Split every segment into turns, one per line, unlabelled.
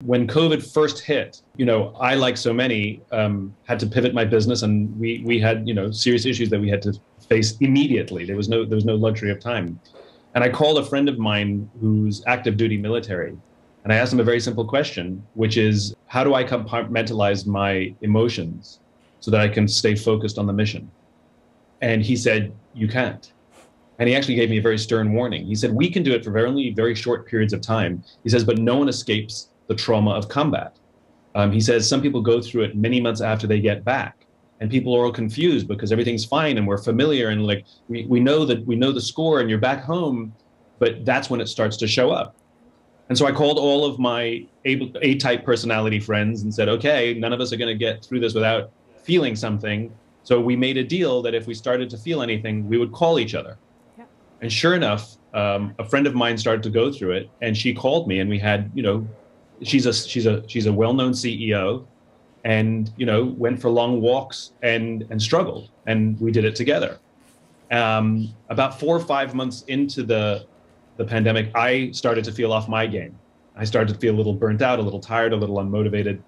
When COVID first hit, I, like so many, had to pivot my business, and we had, serious issues that we had to face immediately. There was no luxury of time. And I called a friend of mine who's active duty military, and I asked him a very simple question, which is, how do I compartmentalize my emotions so that I can stay focused on the mission? And he said, you can't. And he actually gave me a very stern warning. He said, we can do it for only very short periods of time. He says, but no one escapes the trauma of combat. He says some people go through it many months after they get back, and people are all confused because everything's fine and we're familiar and like we know the score and you're back home, but that's when it starts to show up. And so I called all of my A-type personality friends and said, okay, none of us are going to get through this without feeling something. So we made a deal that if we started to feel anything, we would call each other. Yeah. And sure enough, a friend of mine started to go through it, and she called me, and we had, she's a well-known CEO, and went for long walks and struggled, and we did it together. About 4 or 5 months into the pandemic, I started to feel off my game. I started to feel a little burnt out, a little tired, a little unmotivated.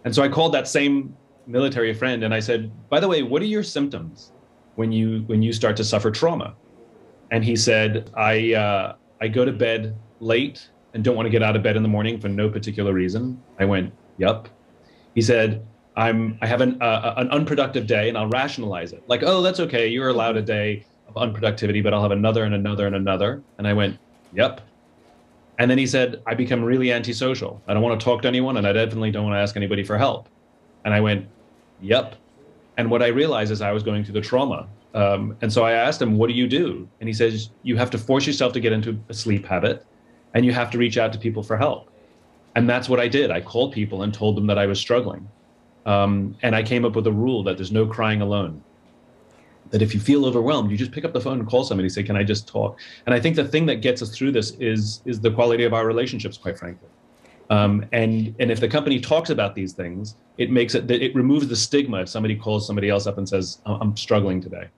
And so I called that same military friend and I said, by the way, what are your symptoms when you start to suffer trauma? And he said, I go to bed late and don't want to get out of bed in the morning for no particular reason. I went, yup. He said, I have an unproductive day and I'll rationalize it. Like, oh, that's okay. You're allowed a day of unproductivity, but I'll have another and another and another. And I went, yep. And then he said, I become really antisocial. I don't want to talk to anyone, and I definitely don't want to ask anybody for help. And I went, yep. And what I realized is I was going through the trauma. And so I asked him, what do you do? And he says, you have to force yourself to get into a sleep habit, and you have to reach out to people for help. And that's what I did. I called people and told them that I was struggling. And I came up with a rule that there's no crying alone. That if you feel overwhelmed, you just pick up the phone and call somebody and say, can I just talk? And I think the thing that gets us through this is the quality of our relationships, quite frankly. And if the company talks about these things, it removes the stigma if somebody calls somebody else up and says, I'm struggling today.